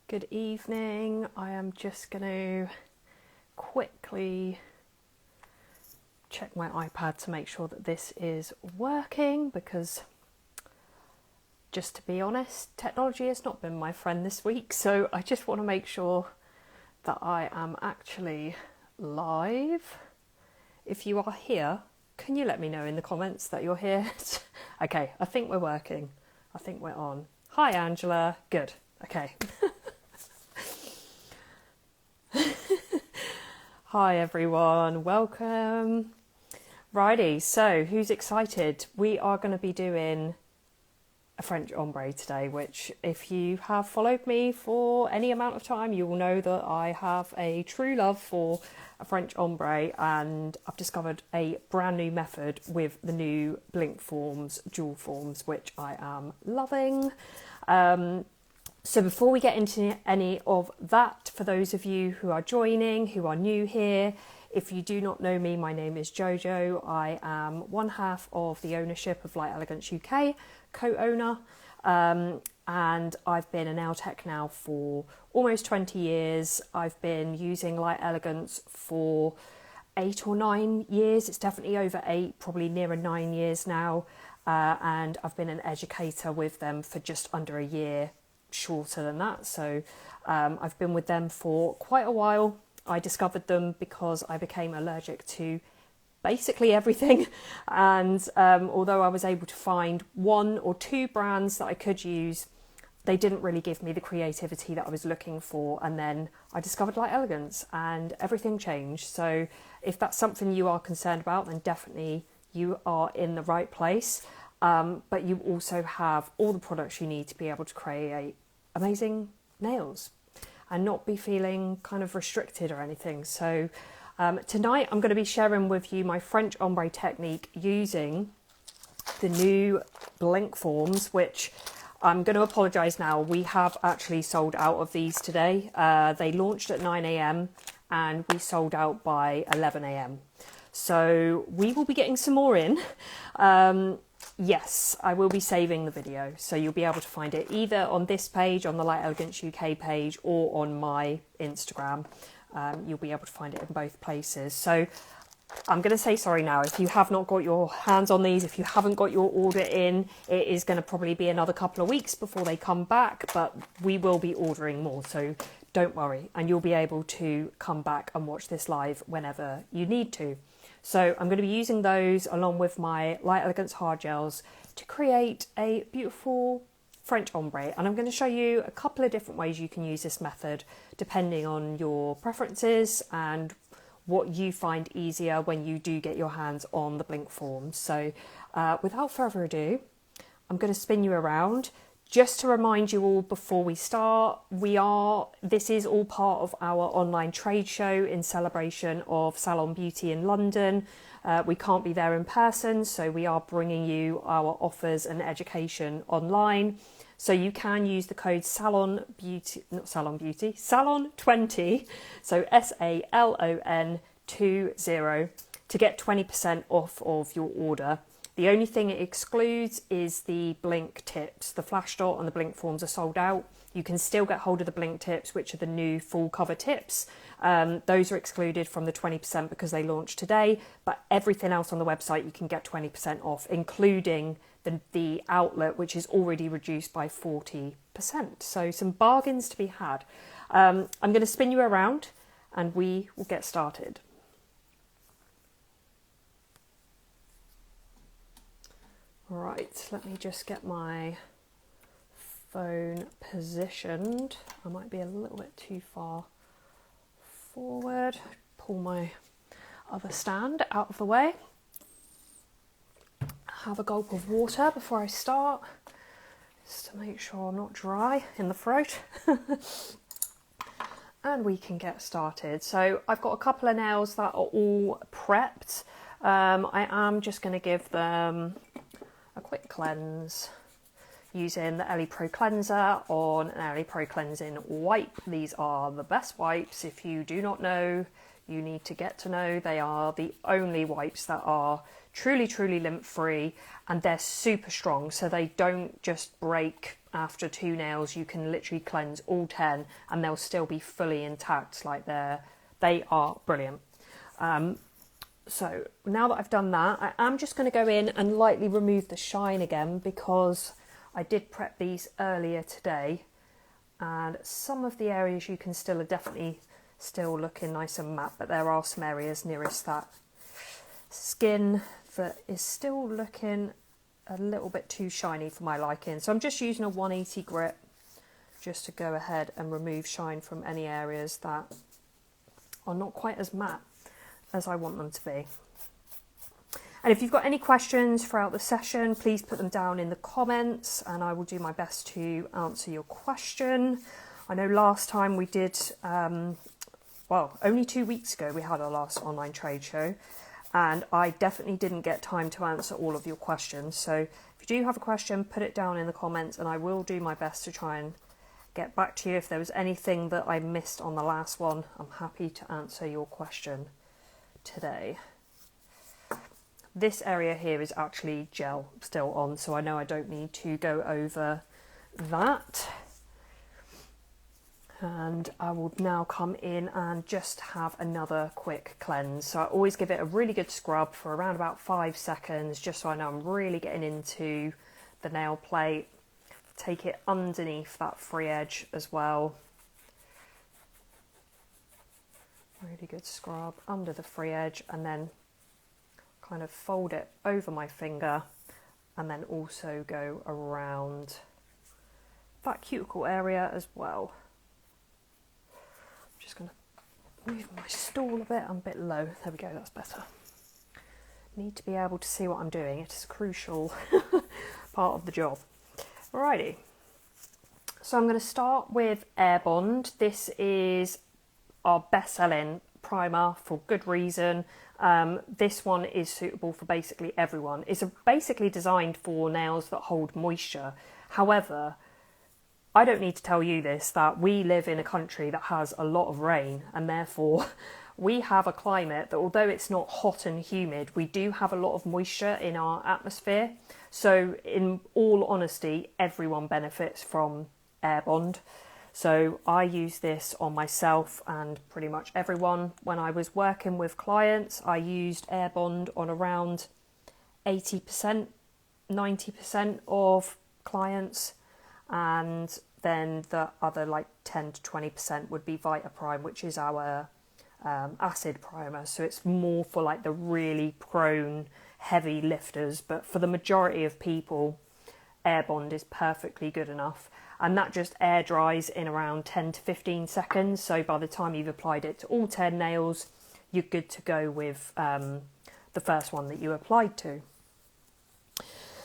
Good evening. I am just going to quickly check my iPad to make sure that this is working because, just to be honest, technology has not been my friend this week, so I just want to make sure that I am actually live. If you are here, can you let me know in the comments that you're here? Okay, I think we're working. I think we're on. Hi Angela. Good. Okay. Hi everyone, welcome. Righty, so who's excited? We are going to be doing a French Ombre today, which if you have followed me for any amount of time, you will know that I have a true love for a French Ombre, and I've discovered a brand new method with the new BLINKForms dual forms, which I am loving. So before we get into any of that, for those of you who are joining, who are new here, if you do not know me, my name is Jojo. I am one half of the ownership of Elegance UK, co-owner, and I've been a nail tech now for almost 20 years. I've been using Elegance for 8 or 9 years. It's definitely over 8, probably nearer 9 years now, and I've been an educator with them for just under a year. Shorter than that, so I've been with them for quite a while. I discovered them because I became allergic to basically everything, and although I was able to find 1 or 2 brands that I could use, they didn't really give me the creativity that I was looking for. And then I discovered Elegance and everything changed. So if that's something you are concerned about, then definitely you are in the right place. But you also have all the products you need to be able to create amazing nails and not be feeling kind of restricted or anything. So tonight I'm going to be sharing with you my French Ombre technique using the new BLINKForms, which I'm going to apologise now. We have actually sold out of these today. They launched at 9 a.m. and we sold out by 11 a.m. So we will be getting some more in. Yes, I will be saving the video, so you'll be able to find it either on this page, on the Elegance UK page, or on my Instagram. You'll be able to find it in both places. So I'm going to say sorry now if you have not got your hands on these, if you haven't got your order in, it is going to probably be another couple of weeks before they come back, but we will be ordering more, so don't worry, and you'll be able to come back and watch this live whenever you need to. So I'm going to be using those along with my Elegance hard gels to create a beautiful French Ombre. And I'm going to show you a couple of different ways you can use this method depending on your preferences and what you find easier when you do get your hands on the BLINKForms. So without further ado, I'm going to spin you around. Just to remind you all before we start, this is all part of our online trade show in celebration of Salon Beauty in London. We can't be there in person, so we are bringing you our offers and education online. So you can use the code SALON20, so SALON20 to get 20% off of your order. The only thing it excludes is the blink tips. The flash dot and the BLINKForms are sold out. You can still get hold of the blink tips, which are the new full cover tips. Those are excluded from the 20% because they launched today, but everything else on the website you can get 20% off, including the outlet, which is already reduced by 40%. So some bargains to be had. I'm going to spin you around and we will get started. Right, let me just get my phone positioned. I might be a little bit too far forward. Pull my other stand out of the way. Have a gulp of water before I start, just to make sure I'm not dry in the throat. And we can get started. So I've got a couple of nails that are all prepped. I am just going to give them a quick cleanse using the Ellie Pro Cleanser on an Ellie Pro Cleansing wipe. These are the best wipes. If you do not know, you need to get to know. They are the only wipes that are truly, truly lint free, and they're super strong, so they don't just break after 2 nails. You can literally cleanse all 10 and they'll still be fully intact. Like they are brilliant. So now that I've done that, I am just going to go in and lightly remove the shine again, because I did prep these earlier today, and some of the areas you can still are definitely still looking nice and matte, but there are some areas nearest that skin that is still looking a little bit too shiny for my liking. So I'm just using a 180 grit just to go ahead and remove shine from any areas that are not quite as matte as I want them to be. And if you've got any questions throughout the session, please put them down in the comments and I will do my best to answer your question. I know last time we did, well, only 2 weeks ago we had our last online trade show, and I definitely didn't get time to answer all of your questions. So if you do have a question, put it down in the comments and I will do my best to try and get back to you. If there was anything that I missed on the last one, I'm happy to answer your question today. This area here is actually gel still on, so I know I don't need to go over that. And I will now come in and just have another quick cleanse. So I always give it a really good scrub for around about 5 seconds, just so I know I'm really getting into the nail plate. Take it underneath that free edge as well. Really good scrub under the free edge, and then kind of fold it over my finger and then also go around that cuticle area as well. I'm just going to move my stool a bit. I'm a bit low. There we go, that's better. Need to be able to see what I'm doing. It is a crucial part of the job. Alrighty. So I'm going to start with Air Bond. This is our best-selling primer for good reason. This one is suitable for basically everyone. It's basically designed for nails that hold moisture. However, I don't need to tell you this, that we live in a country that has a lot of rain, and therefore we have a climate that, although it's not hot and humid, we do have a lot of moisture in our atmosphere. So in all honesty, everyone benefits from Air Bond. So I use this on myself and pretty much everyone. When I was working with clients, I used Air Bond on around 80%, 90% of clients. And then the other like 10 to 20% would be Vita Prime, which is our acid primer. So it's more for like the really prone heavy lifters. But for the majority of people, Air Bond is perfectly good enough. And that just air dries in around 10 to 15 seconds. So by the time you've applied it to all 10 nails, you're good to go with the first one that you applied to.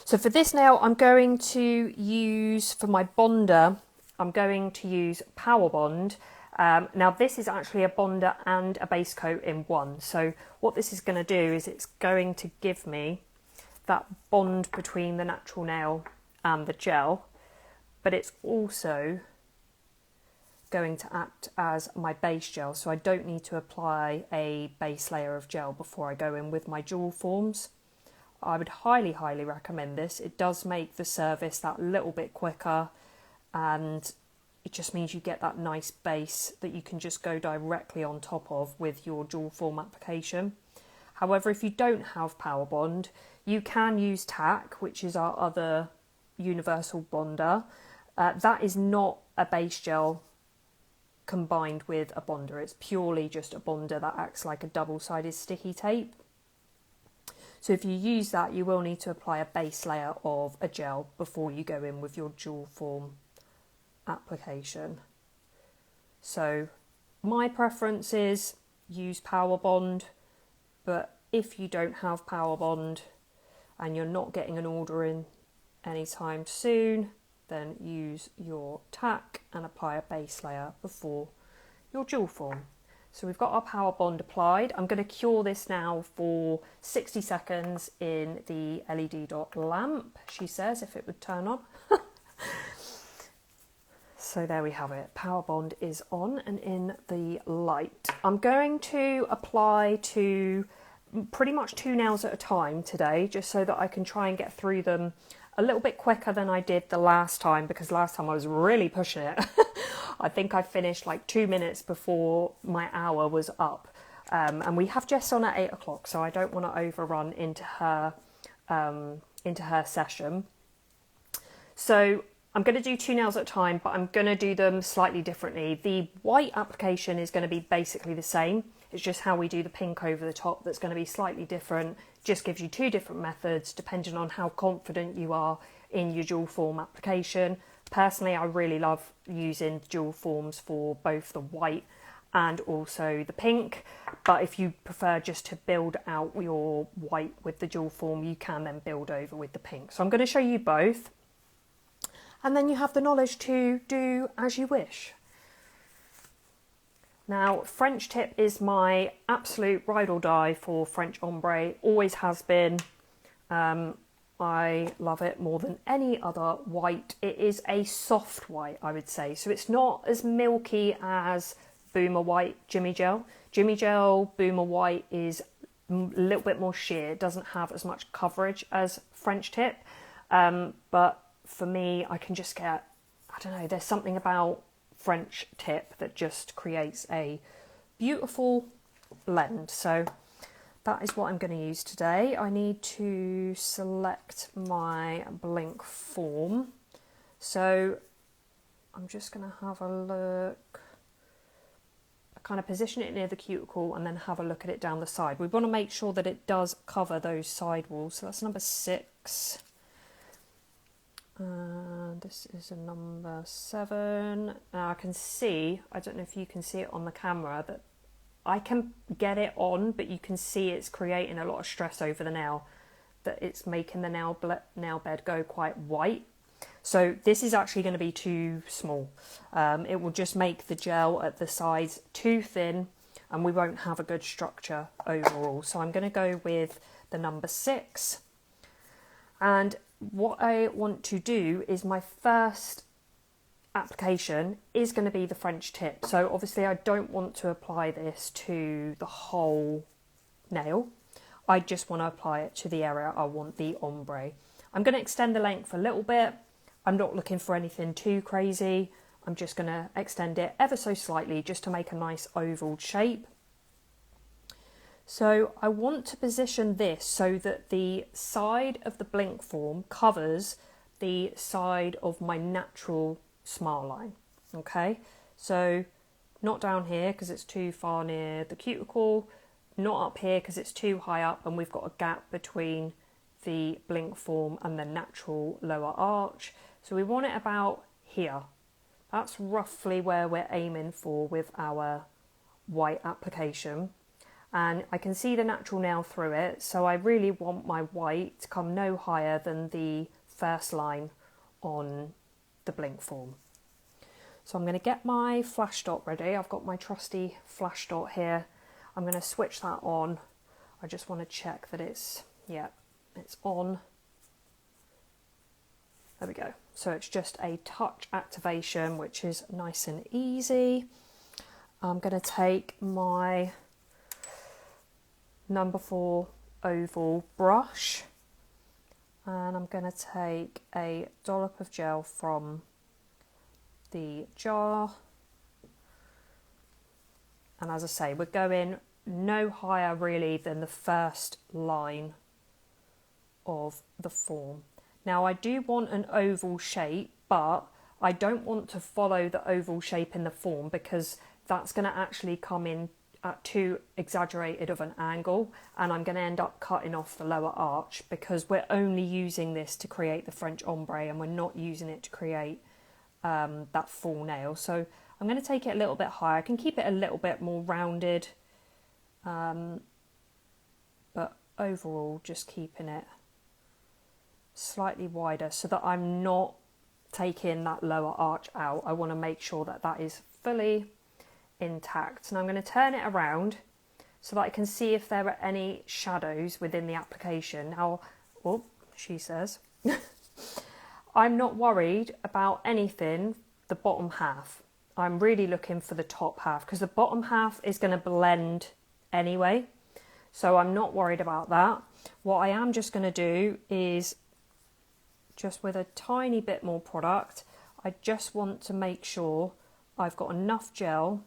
So for this nail, I'm going to use, for my bonder, I'm going to use Power Bond. Now this is actually a bonder and a base coat in one. So what this is going to do is it's going to give me that bond between the natural nail and the gel. But it's also going to act as my base gel, so I don't need to apply a base layer of gel before I go in with my jewel forms. I would highly, highly recommend this. It does make the service that little bit quicker, and it just means you get that nice base that you can just go directly on top of with your jewel form application. However, if you don't have Power Bond, you can use tack, which is our other universal bonder. That is not a base gel combined with a bonder. It's purely just a bonder that acts like a double-sided sticky tape. So if you use that, you will need to apply a base layer of a gel before you go in with your jewel form application. So my preference is use Power Bond, but if you don't have Power Bond and you're not getting an order in anytime soon, then use your tack and apply a base layer before your jewel form. So we've got our Power Bond applied. I'm going to cure this now for 60 seconds in the LED dot lamp, she says, if it would turn on. So there we have it. Power Bond is on and in the light. I'm going to apply to pretty much 2 nails at a time today, just so that I can try and get through them a little bit quicker than I did the last time, because last time I was really pushing it. I think I finished like 2 minutes before my hour was up. And we have Jess on at 8 o'clock, so I don't want to overrun into her session. So I'm going to do 2 nails at a time, but I'm going to do them slightly differently. The white application is going to be basically the same. It's just how we do the pink over the top that's going to be slightly different. Just gives you 2 different methods depending on how confident you are in your dual form application. Personally, I really love using dual forms for both the white and also the pink. But if you prefer just to build out your white with the dual form, you can then build over with the pink. So I'm going to show you both. And then you have the knowledge to do as you wish. Now, French tip is my absolute ride or die for French Ombre, always has been. I love it more than any other white. It is a soft white, I would say. So it's not as milky as Boomer White Jimmy Gel. Jimmy Gel Boomer White is a little bit more sheer. It doesn't have as much coverage as French tip. But for me, I can just get, I don't know, there's something about French tip that just creates a beautiful blend. So that is what I'm going to use today. I need to select my blink form. So I'm just going to have a look, kind of position it near the cuticle and then have a look at it down the side. We want to make sure that it does cover those side walls. So that's number 6. This is a number 7. Now I can see, I don't know if you can see it on the camera, that I can get it on, but you can see it's creating a lot of stress over the nail, that it's making the nail bed go quite white. So this is actually going to be too small. It will just make the gel at the sides too thin and we won't have a good structure overall. So I'm going to go with the number 6. And what I want to do is my first application is going to be the French tip. So obviously I don't want to apply this to the whole nail. I just want to apply it to the area I want the ombre. I'm going to extend the length a little bit. I'm not looking for anything too crazy. I'm just going to extend it ever so slightly just to make a nice oval shape. So I want to position this so that the side of the blink form covers the side of my natural smile line. Okay, so not down here because it's too far near the cuticle, not up here because it's too high up and we've got a gap between the blink form and the natural lower arch. So we want it about here. That's roughly where we're aiming for with our white application. And I can see the natural nail through it, so I really want my white to come no higher than the first line on the blink form. So I'm going to get my flash dot ready. I've got my trusty flash dot here. I'm going to switch that on. I just want to check that it's on. There we go. So it's just a touch activation, which is nice and easy. I'm going to take my number 4 oval brush and I'm going to take a dollop of gel from the jar, and as I say, we're going no higher really than the first line of the form. Now I do want an oval shape, but I don't want to follow the oval shape in the form because that's going to actually come in at too exaggerated of an angle and I'm going to end up cutting off the lower arch because we're only using this to create the French ombre and we're not using it to create that full nail. So I'm going to take it a little bit higher. I can keep it a little bit more rounded, but overall just keeping it slightly wider so that I'm not taking that lower arch out. I want to make sure that that is fully intact. And I'm going to turn it around so that I can see if there are any shadows within the application. Now, oh, she says, I'm not worried about anything the bottom half. I'm really looking for the top half because the bottom half is going to blend anyway. So I'm not worried about that. What I am just going to do is, just with a tiny bit more product, I just want to make sure I've got enough gel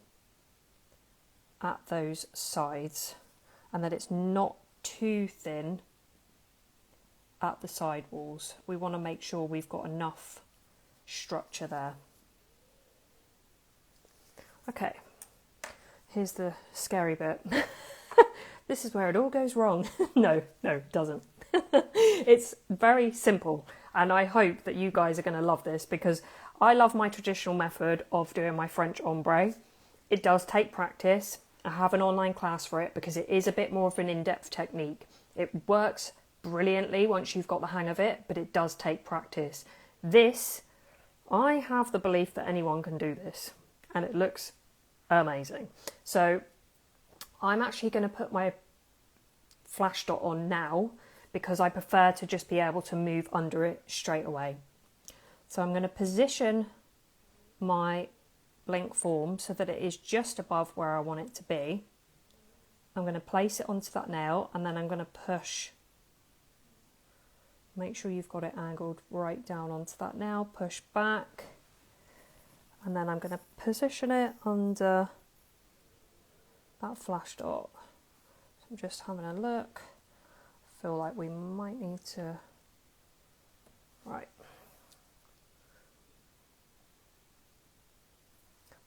at those sides and that it's not too thin at the side walls. We want to make sure we've got enough structure there. Okay, here's the scary bit. This is where it all goes wrong. No, it doesn't. It's very simple, and I hope that you guys are going to love this, because I love my traditional method of doing my French ombre. It does take practice. I have an online class for it because it is a bit more of an in-depth technique. It works brilliantly once you've got the hang of it, but it does take practice. This, I have the belief that anyone can do this, and it looks amazing. So I'm actually going to put my flash dot on now because I prefer to just be able to move under it straight away. So I'm going to position my BLINKForm so that it is just above where I want it to be. I'm going to place it onto that nail, and then I'm going to push. Make sure you've got it angled right down onto that nail, push back, and then I'm going to position it under that flash dot. So I'm just having a look. I feel like we might need to, right.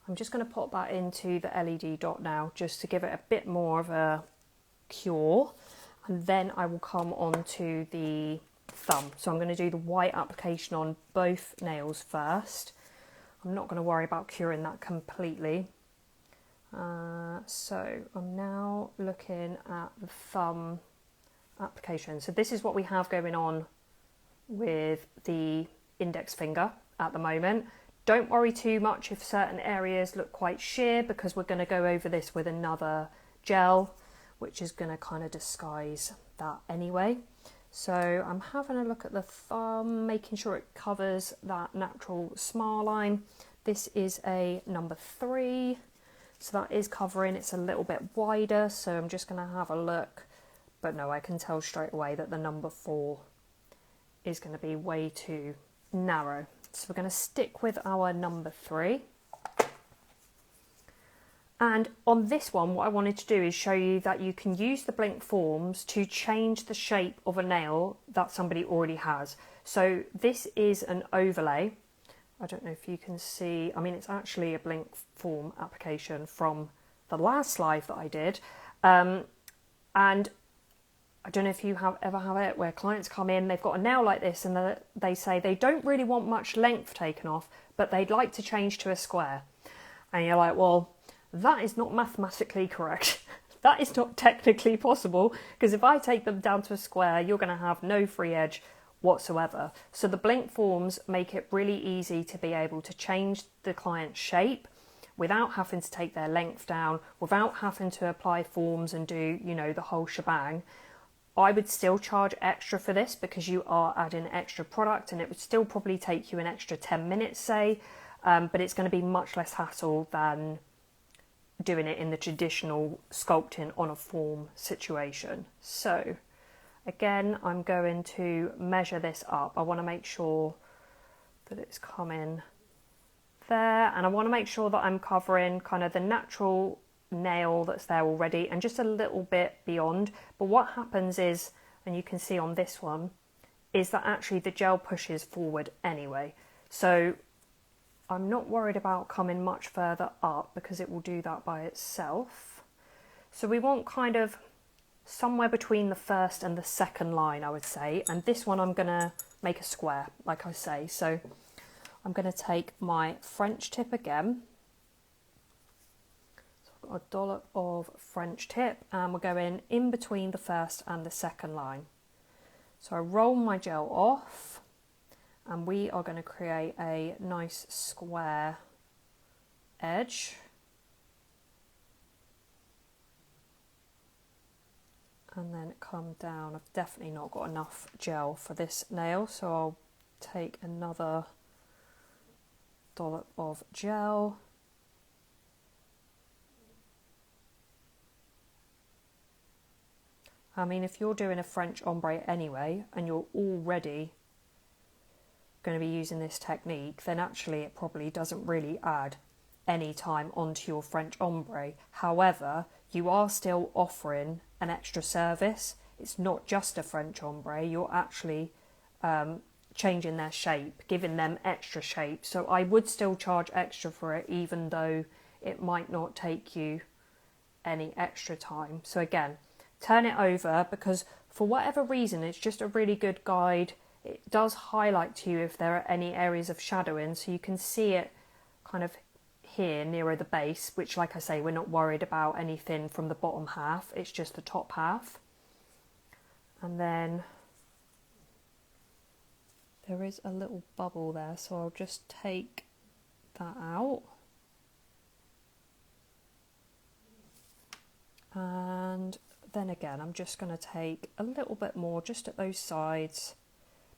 I'm just going to pop that into the LED dot now, just to give it a bit more of a cure, and then I will come on to the thumb. So I'm going to do the white application on both nails first. I'm not going to worry about curing that completely. So I'm now looking at the thumb application. So this is what we have going on with the index finger at the moment. Don't worry too much if certain areas look quite sheer, because we're going to go over this with another gel, which is going to kind of disguise that anyway. So I'm having a look at the thumb, making sure it covers that natural smile line. This is a number 3, so that is covering. It's a little bit wider, so I'm just going to have a look. But no, I can tell straight away that the number 4 is going to be way too narrow. So we're going to stick with our number 3. And on this one, what I wanted to do is show you that you can use the BLINKForms to change the shape of a nail that somebody already has. So this is an overlay. I don't know if you can see, I mean, it's actually a BLINKForm application from the last live that I did. And I don't know if you ever have it where clients come in, they've got a nail like this, and they say they don't really want much length taken off, but they'd like to change to a square. And you're like, well, that is not mathematically correct. That is not technically possible, because if I take them down to a square, you're going to have no free edge whatsoever. So the BLINKForms make it really easy to be able to change the client's shape without having to take their length down, without having to apply forms and do, you know, the whole shebang. I would still charge extra for this because you are adding extra product, and it would still probably take you an extra 10 minutes, say, but it's going to be much less hassle than doing it in the traditional sculpting on a form situation. So again, I'm going to measure this up. I want to make sure that it's coming there, and I want to make sure that I'm covering kind of the natural nail that's there already and just a little bit beyond. But what happens is, and you can see on this one, is that actually the gel pushes forward anyway. So I'm not worried about coming much further up because it will do that by itself. So we want kind of somewhere between the first and the second line, I would say. And this one I'm going to make a square, like I say. So I'm going to take my French tip again. So I've got a dollop of French tip, and we're going in between the first and the second line. So I roll my gel off, and we are going to create a nice square edge. And then come down. I've definitely not got enough gel for this nail, so I'll take another dollop of gel. I mean, if you're doing a French ombre anyway, and you're already going to be using this technique, then actually it probably doesn't really add any time onto your French ombre. However, you are still offering an extra service. It's not just a French ombre, you're actually changing their shape, giving them extra shape. So I would still charge extra for it, even though it might not take you any extra time. So again, turn it over, because for whatever reason, it's just a really good guide. It does highlight to you if there are any areas of shadowing, so you can see it kind of here nearer the base, which, like I say, we're not worried about anything from the bottom half, it's just the top half. And then there is a little bubble there, so I'll just take that out. And then again, I'm just going to take a little bit more just at those sides,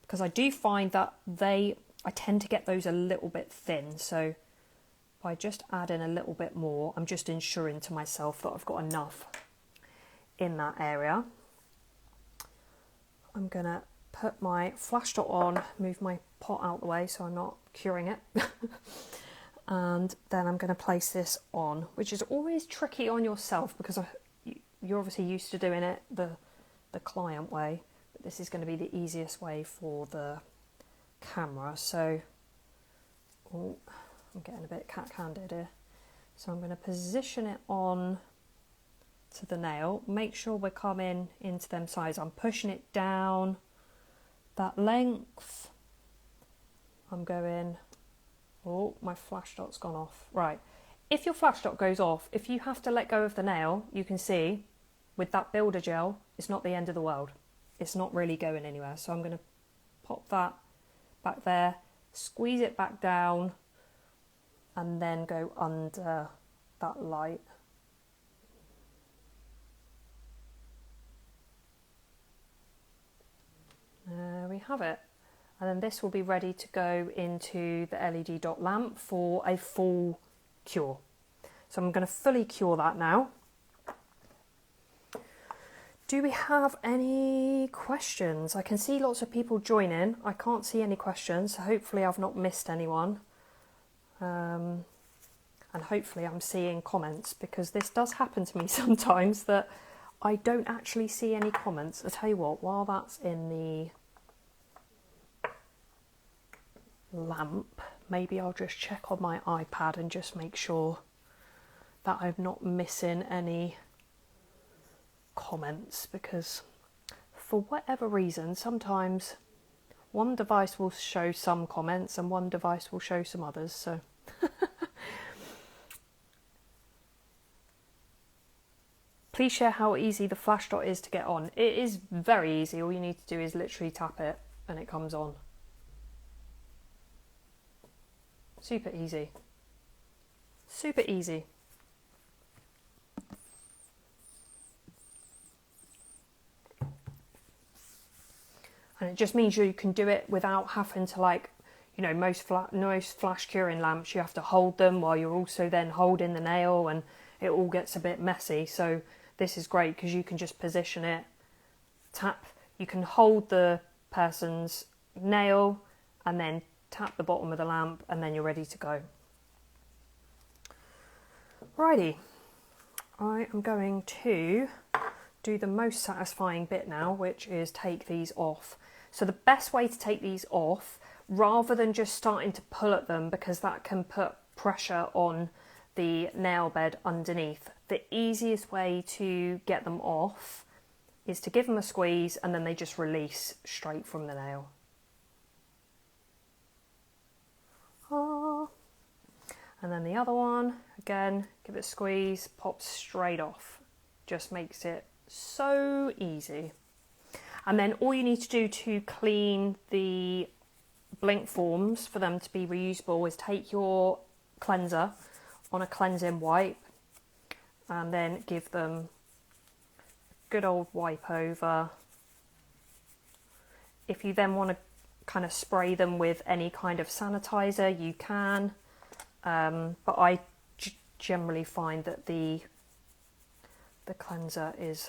because I do find that I tend to get those a little bit thin. So by just adding a little bit more, I'm just ensuring to myself that I've got enough in that area. I'm going to put my flash dot on, move my pot out the way so I'm not curing it. And then I'm going to place this on, which is always tricky on yourself, because you're obviously used to doing it the client way, but this is going to be the easiest way for the camera. So, oh, I'm getting a bit cat-handed here. So I'm going to position it on to the nail. Make sure we're coming into them sides. I'm pushing it down that length. I'm going, oh, my flash dot's gone off. Right, if your flash dot goes off, if you have to let go of the nail, you can see with that builder gel, it's not the end of the world. It's not really going anywhere. So I'm going to pop that back there, squeeze it back down, and then go under that light. There we have it. And then this will be ready to go into the LED dot lamp for a full cure. So I'm going to fully cure that now. Do we have any questions? I can see lots of people joining. I can't see any questions, so hopefully I've not missed anyone. And hopefully I'm seeing comments, because this does happen to me sometimes that I don't actually see any comments. I'll tell you what, while that's in the lamp, maybe I'll just check on my iPad and just make sure that I'm not missing any comments, because for whatever reason sometimes one device will show some comments and one device will show some others. So please share how easy the flash dot is to get on. It is very easy. All you need to do is literally tap it and it comes on. Super easy. Super easy. And it just means you can do it without having to, like, you know, most flash curing lamps, you have to hold them while you're also then holding the nail, and it all gets a bit messy. So this is great because you can just position it, tap, you can hold the person's nail and then tap the bottom of the lamp, and then you're ready to go. Righty, I am going to do the most satisfying bit now, which is take these off. So the best way to take these off, rather than just starting to pull at them, because that can put pressure on the nail bed underneath, the easiest way to get them off is to give them a squeeze and then they just release straight from the nail. And then the other one, again, give it a squeeze, pops straight off. Just makes it so easy. And then all you need to do to clean the BLINKForms for them to be reusable is take your cleanser on a cleansing wipe and then give them a good old wipe over. If you then want to kind of spray them with any kind of sanitizer, you can, but I generally find that the cleanser is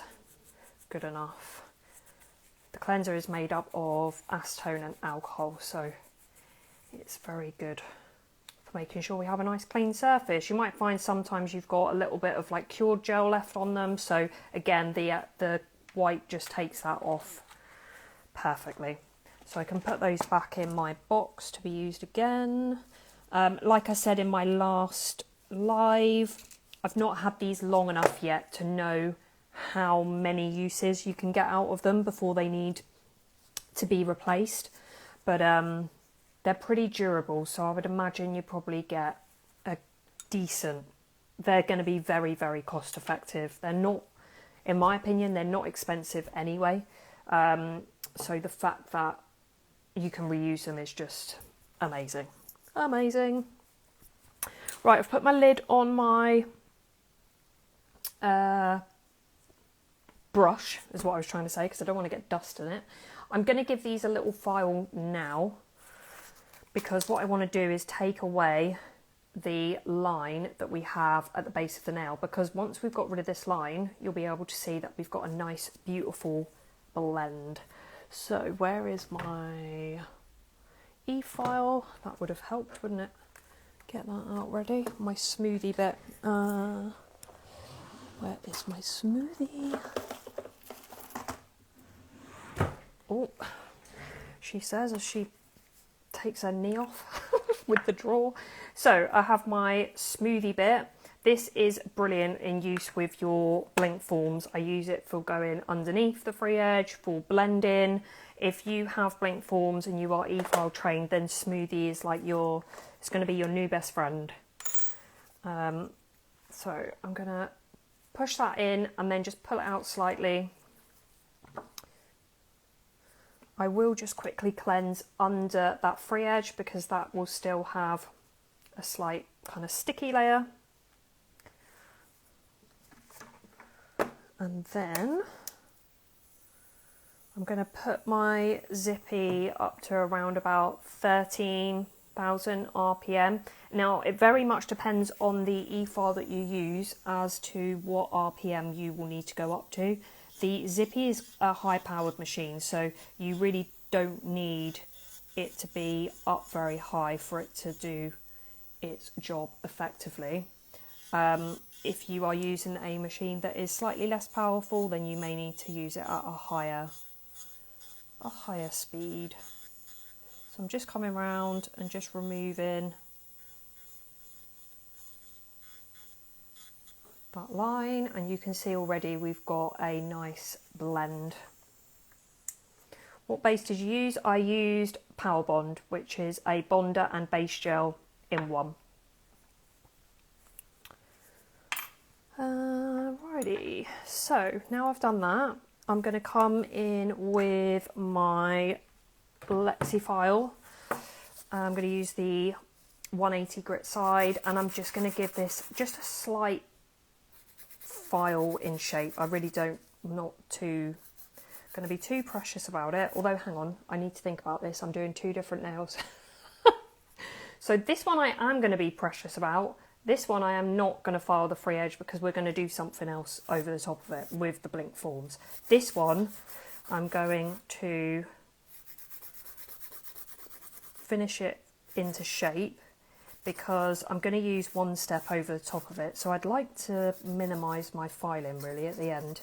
good enough. The cleanser is made up of acetone and alcohol, so it's very good for making sure we have a nice clean surface. You might find sometimes you've got a little bit of like cured gel left on them, so again the white just takes that off perfectly. So I can put those back in my box to be used again. Like I said in my last live, I've not had these long enough yet to know how many uses you can get out of them before they need to be replaced. But they're pretty durable, so I would imagine you probably get a decent... They're going to be very, very cost effective. They're not, in my opinion, they're not expensive anyway. So the fact that you can reuse them is just amazing. Amazing. Right, I've put my lid on my brush, is what I was trying to say, because I don't want to get dust in it. I'm going to give these a little file now, because what I want to do is take away the line that we have at the base of the nail, because once we've got rid of this line, you'll be able to see that we've got a nice, beautiful blend. So where is my e-file? That would have helped, wouldn't it? Get that out ready. My smoothie bit. Where is my smoothie? Oh, she says as she takes her knee off with the drawer. So I have my smoothie bit. This is brilliant in use with your BLINKForms. I use it for going underneath the free edge, for blending. If you have BLINKForms and you are e-file trained, then smoothie is like it's going to be your new best friend. So I'm going to push that in and then just pull it out slightly. I will just quickly cleanse under that free edge because that will still have a slight kind of sticky layer. And then I'm going to put my zippy up to around about 13,000 RPM. Now, it very much depends on the e-file that you use as to what RPM you will need to go up to. The zippy is a high-powered machine, so you really don't need it to be up very high for it to do its job effectively. If you are using a machine that is slightly less powerful, then you may need to use it at a higher speed. So I'm just coming around and just removing that line, and you can see already we've got a nice blend. What base did you use? I used Power Bond, which is a bonder and base gel in one. Alrighty, so now I've done that, I'm going to come in with my Lexi file. I'm going to use the 180 grit side, and I'm just going to give this just a slight file in shape. I really don't, I'm not too going to be too precious about it, although hang on, I need to think about this. I'm doing two different nails. So this one I am going to be precious about. This one I am not going to file the free edge because we're going to do something else over the top of it with the BLINKForms. This one I'm going to finish it into shape because I'm going to use one step over the top of it. So I'd like to minimise my filing really at the end,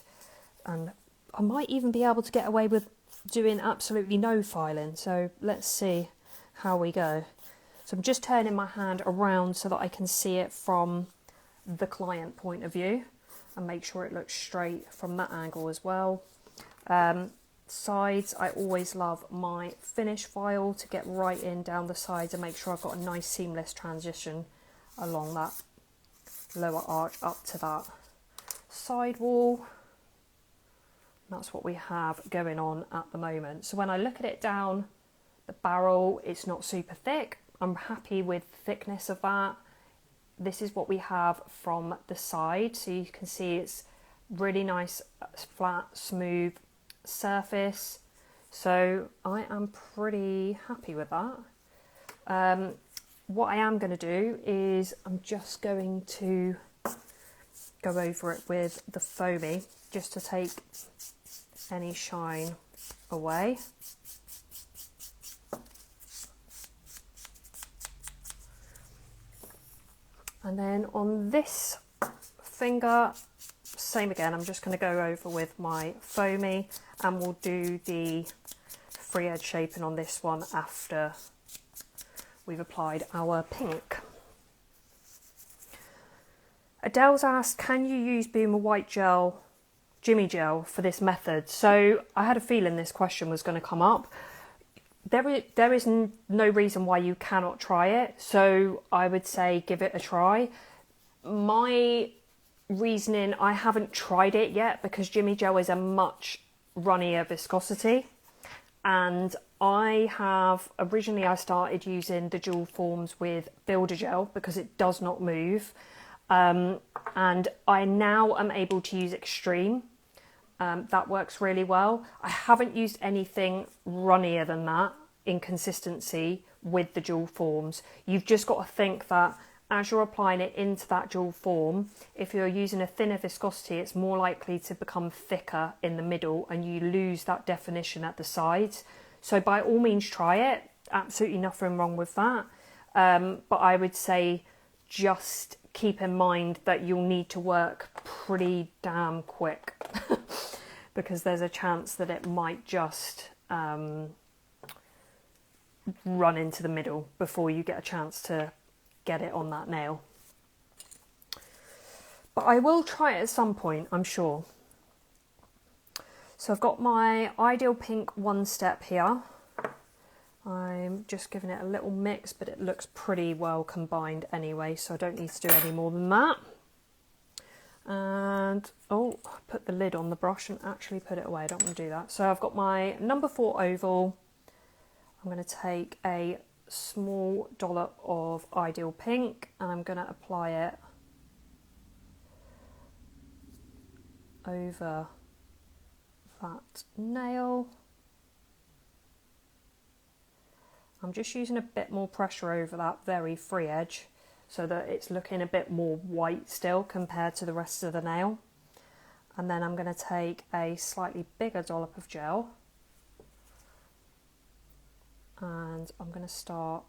and I might even be able to get away with doing absolutely no filing. So let's see how we go. So I'm just turning my hand around so that I can see it from the client point of view and make sure it looks straight from that angle as well. Sides, I always love my finish file to get right in down the sides and make sure I've got a nice seamless transition along that lower arch up to that side wall. That's what we have going on at the moment. So when I look at it down the barrel, it's not super thick. I'm happy with the thickness of that. This is what we have from the side. So you can see it's really nice, flat, smooth surface. So I am pretty happy with that. What I am going to do is I'm just going to go over it with the foamy just to take any shine away. And then on this finger, same again, I'm just going to go over with my foamy, and we'll do the free edge shaping on this one after we've applied our pink. Adele's asked, can you use Boomer White Gel, Jimmy Gel for this method? So I had a feeling this question was going to come up. There is no reason why you cannot try it, so I would say give it a try. My reasoning, I haven't tried it yet because Jimmy Gel is a much runnier viscosity, and I started using the Dual Forms with Builder Gel because it does not move, and I now am able to use Extreme. That works really well. I haven't used anything runnier than that in consistency with the Dual Forms. You've just got to think that as you're applying it into that dual form, if you're using a thinner viscosity, it's more likely to become thicker in the middle and you lose that definition at the sides. So by all means try it, absolutely nothing wrong with that. But I would say just keep in mind that you'll need to work pretty damn quick because there's a chance that it might just run into the middle before you get a chance to get it on that nail. But I will try it at some point, I'm sure. So I've got my Ideal Pink One Step here. I'm just giving it a little mix, but it looks pretty well combined anyway, so I don't need to do any more than that. And oh, I put the lid on the brush and actually put it away. I don't want to do that. So I've got my number 4 oval. I'm going to take a small dollop of Ideal Pink and I'm going to apply it over that nail. I'm just using a bit more pressure over that very free edge so that it's looking a bit more white still compared to the rest of the nail. And then I'm going to take a slightly bigger dollop of gel and I'm going to start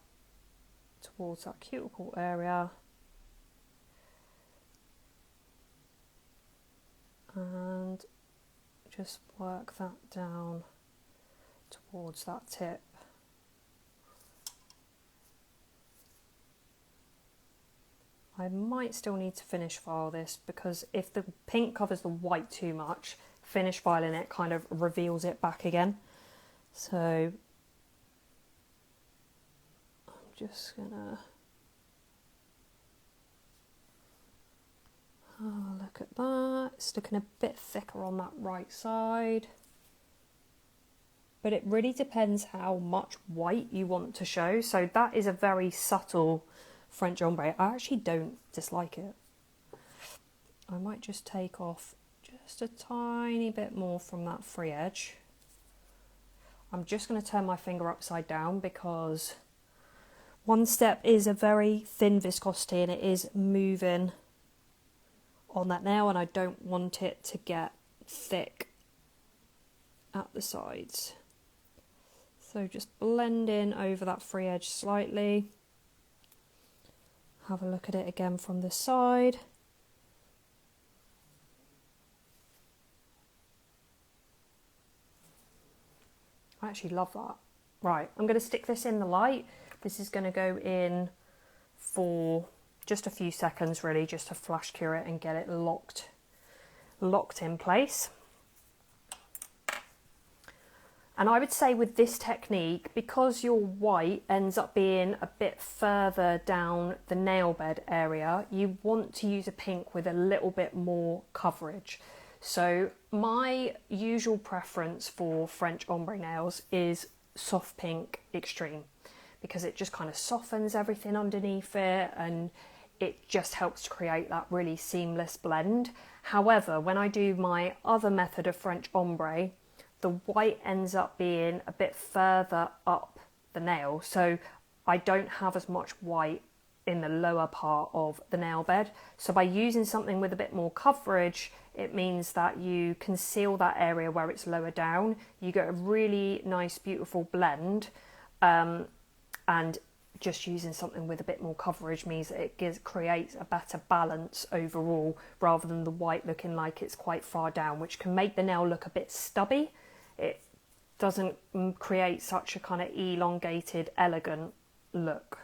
towards that cuticle area and just work that down towards that tip. I might still need to finish file this because if the pink covers the white too much, finish filing it kind of reveals it back again. So I'm just gonna have a look at that. It's looking a bit thicker on that right side. But it really depends how much white you want to show. So that is a very subtle French Ombre. I actually don't dislike it. I might just take off just a tiny bit more from that free edge. I'm just going to turn my finger upside down because One Step is a very thin viscosity and it is moving on that nail and I don't want it to get thick at the sides. So just blend in over that free edge slightly. Have a look at it again from the side. I actually love that. Right, I'm going to stick this in the light. This is going to go in for just a few seconds really, just to flash cure it and get it locked in place. And I would say with this technique, because your white ends up being a bit further down the nail bed area, you want to use a pink with a little bit more coverage. So my usual preference for French Ombre nails is soft pink extreme, because it just kind of softens everything underneath it and it just helps to create that really seamless blend. However, when I do my other method of French Ombre, the white ends up being a bit further up the nail, so I don't have as much white in the lower part of the nail bed. So by using something with a bit more coverage, it means that you conceal that area where it's lower down. You get a really nice, beautiful blend, and just using something with a bit more coverage means that it creates a better balance overall, rather than the white looking like it's quite far down, which can make the nail look a bit stubby. It doesn't create such a kind of elongated, elegant look.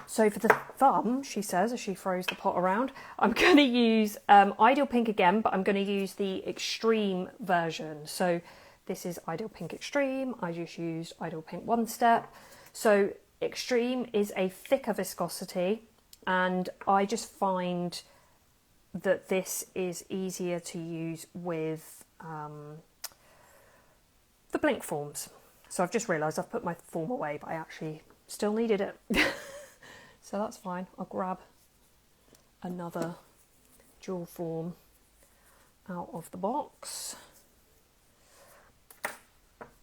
So for the thumb, she says, as she throws the pot around, I'm going to use Ideal Pink again, but I'm going to use the Extreme version. So this is Ideal Pink Extreme. I just used Ideal Pink One Step. So Extreme is a thicker viscosity, and I just find that this is easier to use with the BLINKForms. So I've just realised I've put my form away, but I actually still needed it. So that's fine. I'll grab another jewel form out of the box.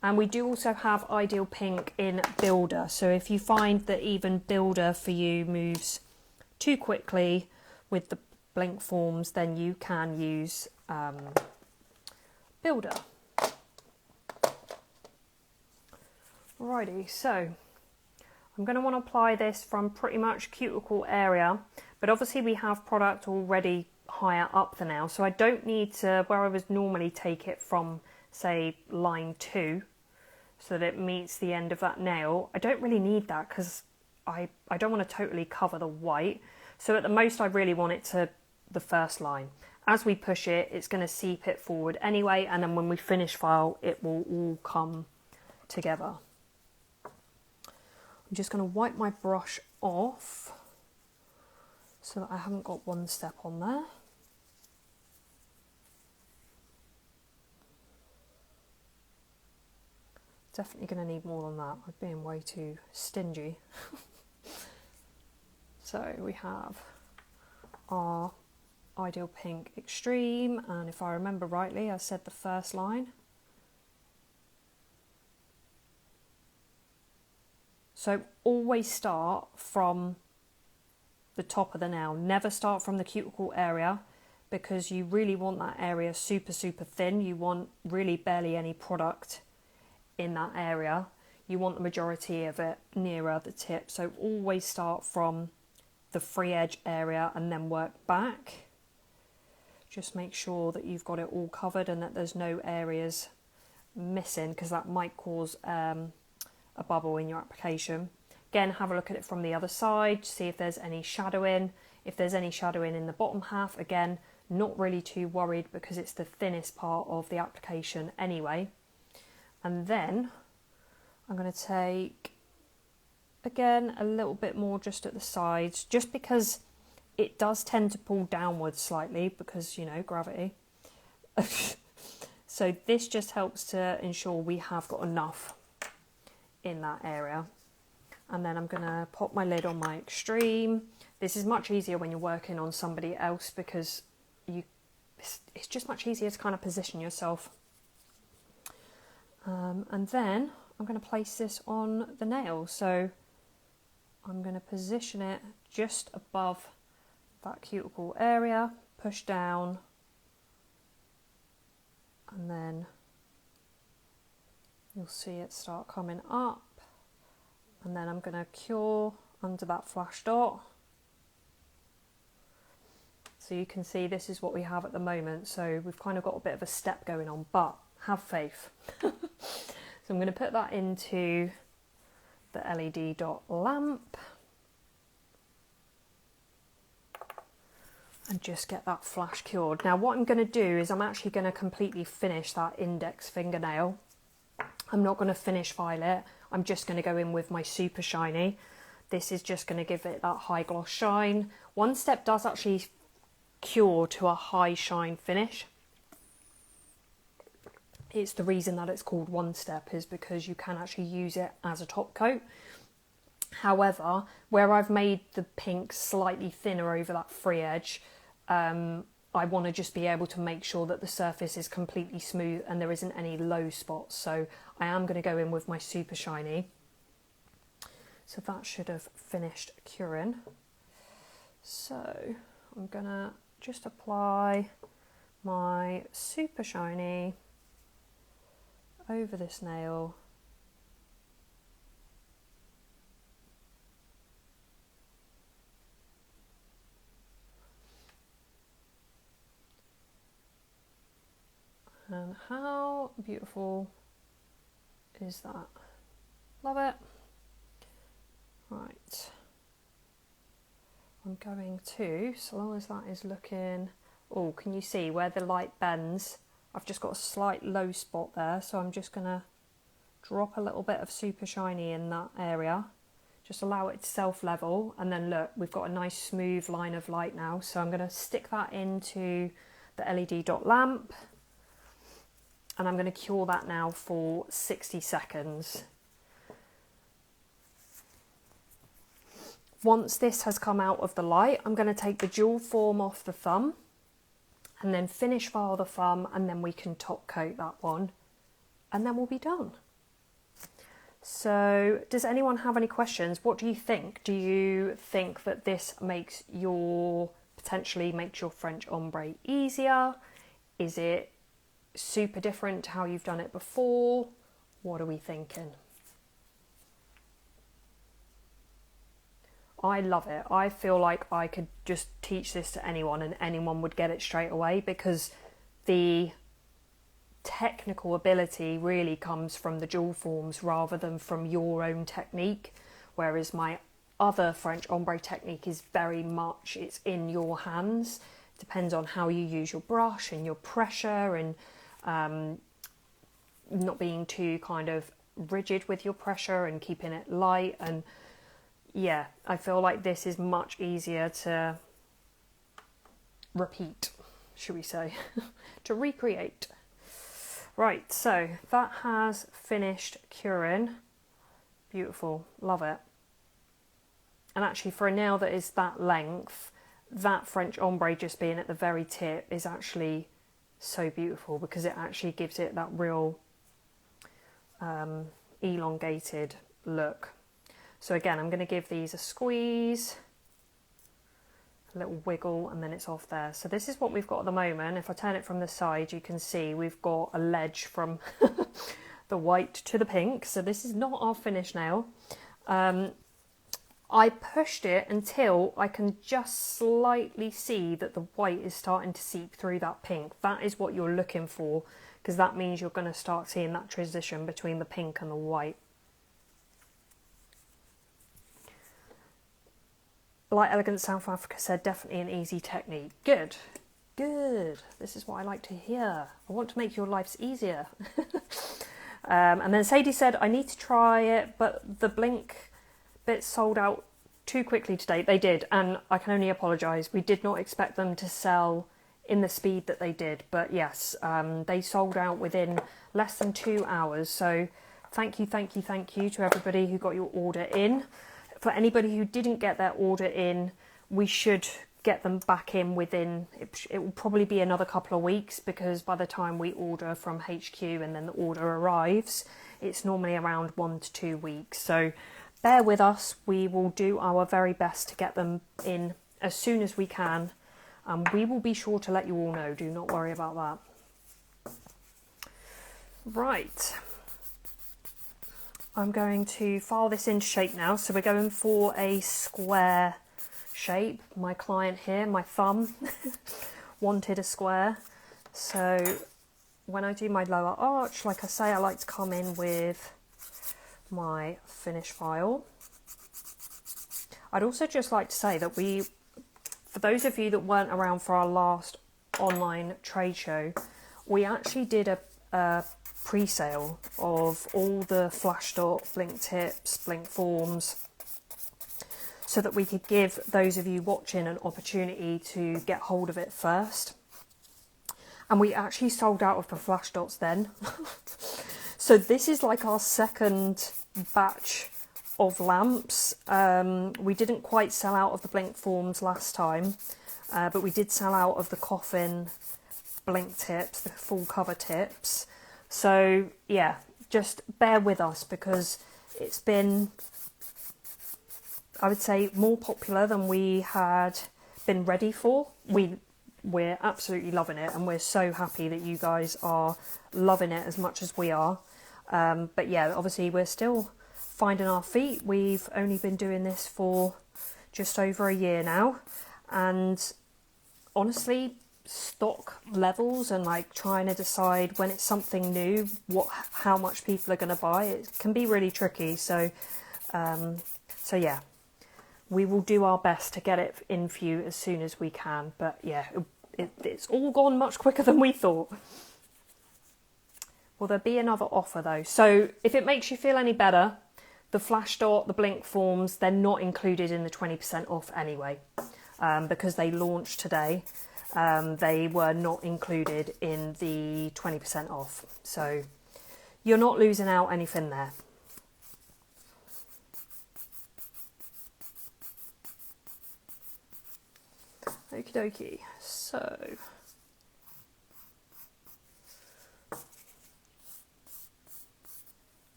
And we do also have Ideal Pink in Builder. So if you find that even Builder for you moves too quickly with the BLINKForms, then you can use Builder. Alrighty, so I'm going to want to apply this from pretty much cuticle area, but obviously we have product already higher up the nail, so I don't need to, where I would normally take it from, say, line 2, so that it meets the end of that nail. I don't really need that because I don't want to totally cover the white, so at the most I really want it to the first line. As we push it, it's going to seep it forward anyway, and then when we finish file, it will all come together. I'm just going to wipe my brush off so that I haven't got one step on there. Definitely going to need more than that. I'm being way too stingy. So we have our Ideal Pink Extreme, and if I remember rightly, I said the first line. So always start from the top of the nail, never start from the cuticle area, because you really want that area super, super thin. You want really barely any product in that area. You want the majority of it nearer the tip. So always start from the free edge area and then work back. Just make sure that you've got it all covered and that there's no areas missing, because that might cause a bubble in your application. Again, have a look at it from the other side, see if there's any shadowing. If there's any shadowing in the bottom half, again, not really too worried because it's the thinnest part of the application anyway. And then I'm going to take, again, a little bit more just at the sides, just because it does tend to pull downwards slightly because, you know, gravity. So this just helps to ensure we have got enough in that area. And then I'm going to pop my lid on my Extreme. This is much easier when you're working on somebody else because it's just much easier to kind of position yourself. And then I'm going to place this on the nail. So I'm going to position it just above that cuticle area, push down, and then you'll see it start coming up, and then I'm going to cure under that flash dot. So you can see this is what we have at the moment. So we've kind of got a bit of a step going on, but have faith. So I'm going to put that into the LED dot lamp and just get that flash cured. Now what I'm going to do is I'm actually going to completely finish that index fingernail. I'm not going to finish file it. I'm just going to go in with my super shiny. This is just going to give it that high gloss shine. One Step does actually cure to a high shine finish. It's the reason that it's called One Step is because you can actually use it as a top coat. However, where I've made the pink slightly thinner over that free edge, I want to just be able to make sure that the surface is completely smooth and there isn't any low spots. So I am going to go in with my super shiny. So that should have finished curing. So I'm gonna just apply my super shiny over this nail. And how beautiful is that? Love it. Right. I'm going to, so long as that is looking, oh, can you see where the light bends? I've just got a slight low spot there, so I'm just gonna drop a little bit of super shiny in that area. Just allow it to self-level, and then look, we've got a nice smooth line of light now. So I'm gonna stick that into the LED dot lamp, and I'm gonna cure that now for 60 seconds. Once this has come out of the light, I'm going to take the dual form off the thumb and then finish file the thumb, and then we can top coat that one and then we'll be done. So does anyone have any questions? What do you think? Do you think that this potentially makes your French ombre easier? Is it super different to how you've done it before? What are we thinking? I love it. I feel like I could just teach this to anyone and anyone would get it straight away, because the technical ability really comes from the dual forms rather than from your own technique. Whereas my other French ombre technique is very much, it's in your hands. It depends on how you use your brush and your pressure, and not being too kind of rigid with your pressure and keeping it light. And yeah, I feel like this is much easier to repeat, should we say, to recreate. Right, so that has finished curing. Beautiful, love it. And actually for a nail that is that length, that French ombre just being at the very tip is actually so beautiful, because it actually gives it that real elongated look. So again, I'm going to give these a squeeze, a little wiggle, and then it's off there. So this is what we've got at the moment. If I turn it from the side, you can see we've got a ledge from the white to the pink. So this is not our finished nail. I pushed it until I can just slightly see that the white is starting to seep through that pink. That is what you're looking for, because that means you're going to start seeing that transition between the pink and the white. Like Elegance South Africa said, definitely an easy technique. Good, good. This is what I like to hear. I want to make your lives easier. And then Sadie said, I need to try it, but the Blink bits sold out too quickly today. They did, and I can only apologise. We did not expect them to sell in the speed that they did. But yes, they sold out within less than 2 hours. So thank you to everybody who got your order in. For anybody who didn't get their order in, we should get them back in within, it will probably be another couple of weeks, because by the time we order from HQ and then the order arrives, it's normally around 1 to 2 weeks. So bear with us, we will do our very best to get them in as soon as we can. We will be sure to let you all know, do not worry about that. Right. I'm going to file this into shape now. So we're going for a square shape. My client here, my thumb, wanted a square. So when I do my lower arch, like I say, I like to come in with my finish file. I'd also just like to say that for those of you that weren't around for our last online trade show, we actually did a pre-sale of all the flash dot, blink tips, BLINKForms, so that we could give those of you watching an opportunity to get hold of it first. And we actually sold out of the flash dots then. So this is like our second batch of lamps. We didn't quite sell out of the BLINKForms last time, but we did sell out of the coffin blink tips, the full cover tips. So yeah, just bear with us, because it's been I would say, more popular than we had been ready for. We're absolutely loving it, and we're so happy that you guys are loving it as much as we are. But yeah, obviously we're still finding our feet. We've only been doing this for just over a year now, and honestly, stock levels and like trying to decide when it's something new, how much people are going to buy, it can be really tricky. So yeah, we will do our best to get it in for you as soon as we can. But yeah, it's all gone much quicker than we thought. Will there be another offer though? So if it makes you feel any better, the Flash Dot, the BLINKForms, they're not included in the 20% off anyway, because they launched today. They were not included in the 20% off. So you're not losing out anything there. Okie dokie. So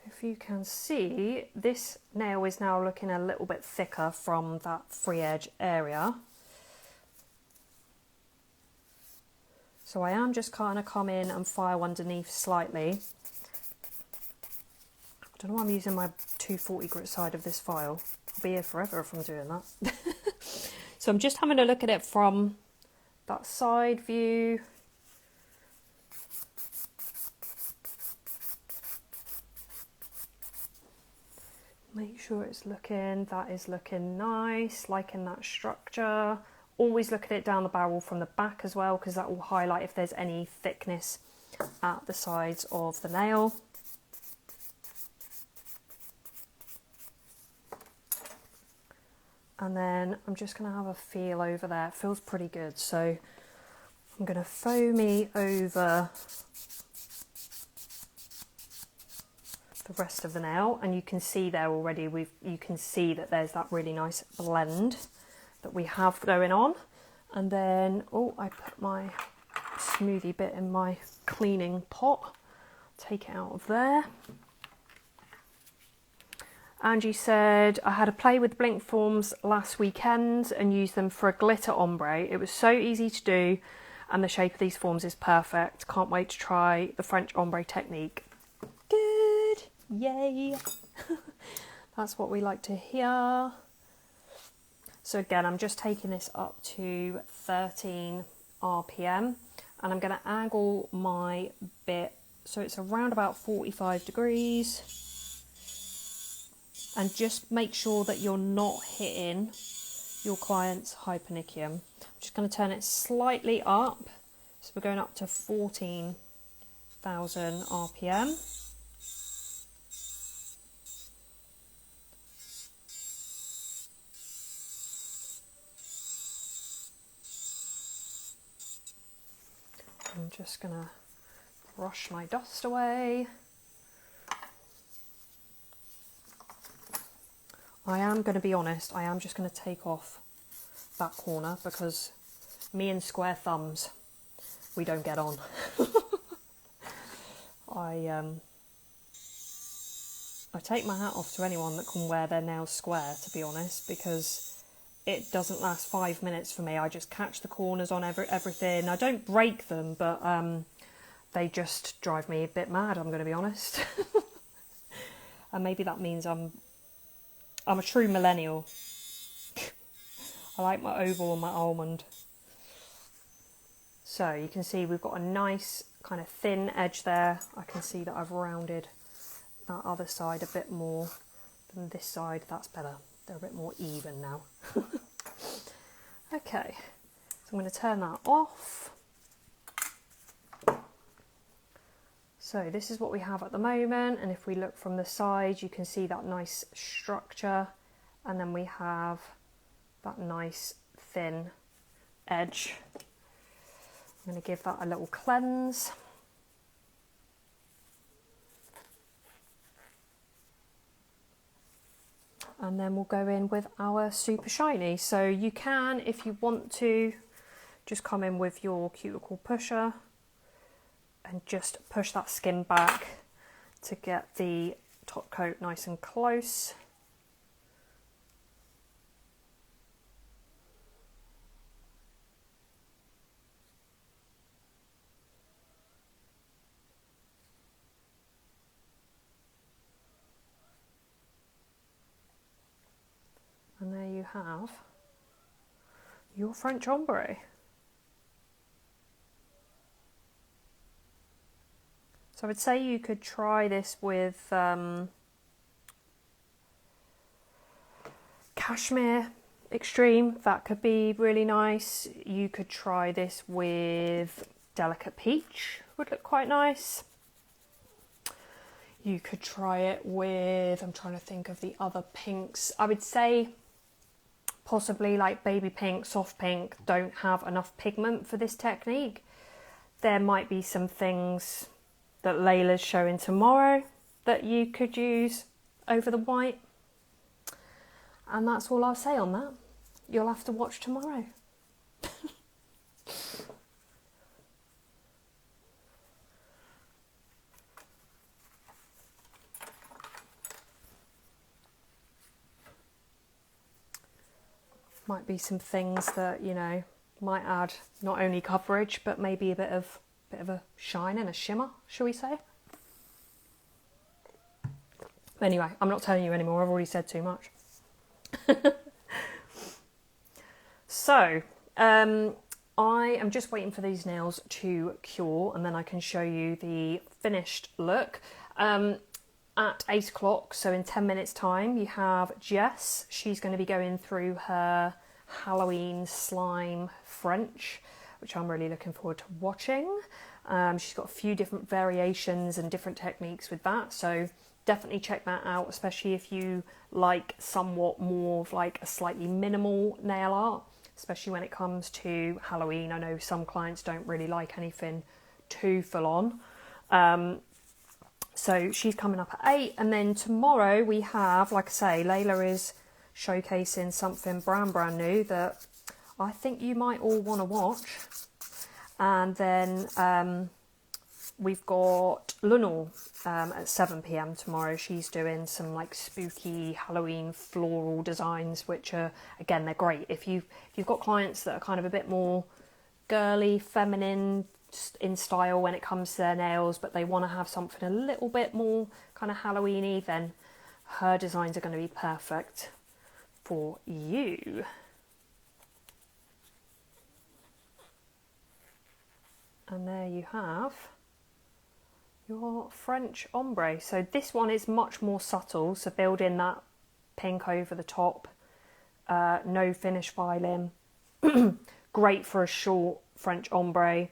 if you can see, this nail is now looking a little bit thicker from that free edge area. So I am just kind of come in and file underneath slightly. I don't know why I'm using my 240 grit side of this file. I'll be here forever if I'm doing that. So I'm just having a look at it from that side view. Make sure it's looking, that is looking nice, liking that structure. Always look at it down the barrel from the back as well, because that will highlight if there's any thickness at the sides of the nail. And then I'm just going to have a feel over there. It feels pretty good. So I'm going to foamy over the rest of the nail. And you can see there already, you can see that there's that really nice blend that we have going on. And then, oh, I put my smoothie bit in my cleaning pot. Take it out of there. Angie said, I had a play with BLINKForms last weekend and used them for a glitter ombre. It was so easy to do and the shape of these forms is perfect. Can't wait to try the French Ombre technique. Good, yay. That's what we like to hear. So again, I'm just taking this up to 13 RPM and I'm going to angle my bit so it's around about 45 degrees. And just make sure that you're not hitting your client's hypernychium. I'm just going to turn it slightly up. So we're going up to 14,000 RPM. I'm just going to brush my dust away. I am going to be honest, I am just going to take off that corner because me and square thumbs, we don't get on. I take my hat off to anyone that can wear their nails square, to be honest, because it doesn't last 5 minutes for me. I just catch the corners on everything. I don't break them, but they just drive me a bit mad, I'm going to be honest. And maybe that means I'm a true millennial. I like my oval and my almond. So you can see we've got a nice kind of thin edge there. I can see that I've rounded that other side a bit more than this side. That's better. They're a bit more even now. Okay, so I'm going to turn that off. So this is what we have at the moment, and if we look from the side you can see that nice structure, and then we have that nice thin edge. I'm going to give that a little cleanse. And then we'll go in with our super shiny. So you can, if you want to, just come in with your cuticle pusher and just push that skin back to get the top coat nice and close. have your French Ombre. So I would say you could try this with Cashmere Extreme. That could be really nice. You could try this with Delicate Peach, would look quite nice. You could try it with, I'm trying to think of the other pinks. I would say possibly like baby pink, soft pink don't have enough pigment for this technique. There might be some things that Layla's showing tomorrow that you could use over the white. And that's all I'll say on that. You'll have to watch tomorrow. Might be some things that, you know, might add not only coverage but maybe a bit of a shine and a shimmer, shall we say? Anyway, I'm not telling you anymore. I've already said too much. So, I am just waiting for these nails to cure and then I can show you the finished look. At 8 o'clock, so in 10 minutes time, you have Jess. She's going to be going through her Halloween slime French, which I'm really looking forward to watching. She's got a few different variations and different techniques with that, so definitely check that out, especially if you like somewhat more of like a slightly minimal nail art, especially when it comes to Halloween. I know some clients don't really like anything too full on. So she's coming up at 8, and then tomorrow we have, like I say, Layla is showcasing something brand new that I think you might all want to watch. And then we've got Lenore at 7 PM tomorrow. She's doing some like spooky Halloween floral designs, which are, again, they're great. If you've got clients that are kind of a bit more girly, feminine in style when it comes to their nails, but they want to have something a little bit more kind of Halloween-y, then her designs are going to be perfect for you. And there you have your French Ombre. So this one is much more subtle, so build in that pink over the top, no finish filing. Great for a short French Ombre.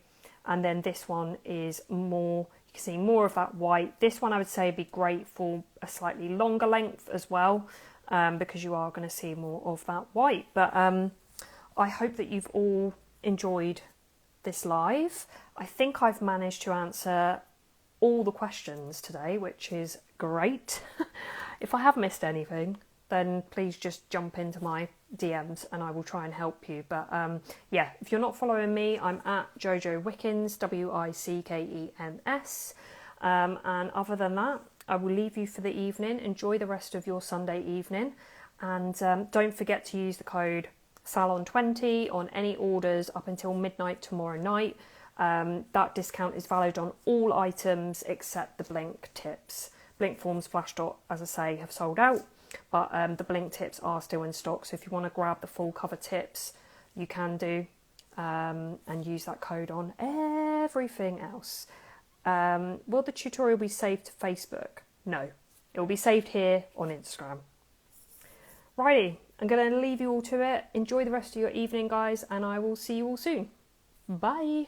And then this one is more, you can see more of that white. This one I would say would be great for a slightly longer length as well, because you are going to see more of that white. But I hope that you've all enjoyed this live. I think I've managed to answer all the questions today, which is great. If I have missed anything, then please just jump into my DMs and I will try and help you. But yeah, if you're not following me, I'm at Jojo Wickens, Wickens. And other than that, I will leave you for the evening. Enjoy the rest of your Sunday evening. And don't forget to use the code SALON20 on any orders up until midnight tomorrow night. That discount is valid on all items except the Blink tips. BLINKForms Flash Dot, as I say, have sold out. But the Blink tips are still in stock, so if you want to grab the full cover tips, you can do, and use that code on everything else. Will the tutorial be saved to Facebook? No, it will be saved here on Instagram. Righty, I'm going to leave you all to it. Enjoy the rest of your evening, guys, and I will see you all soon. Bye.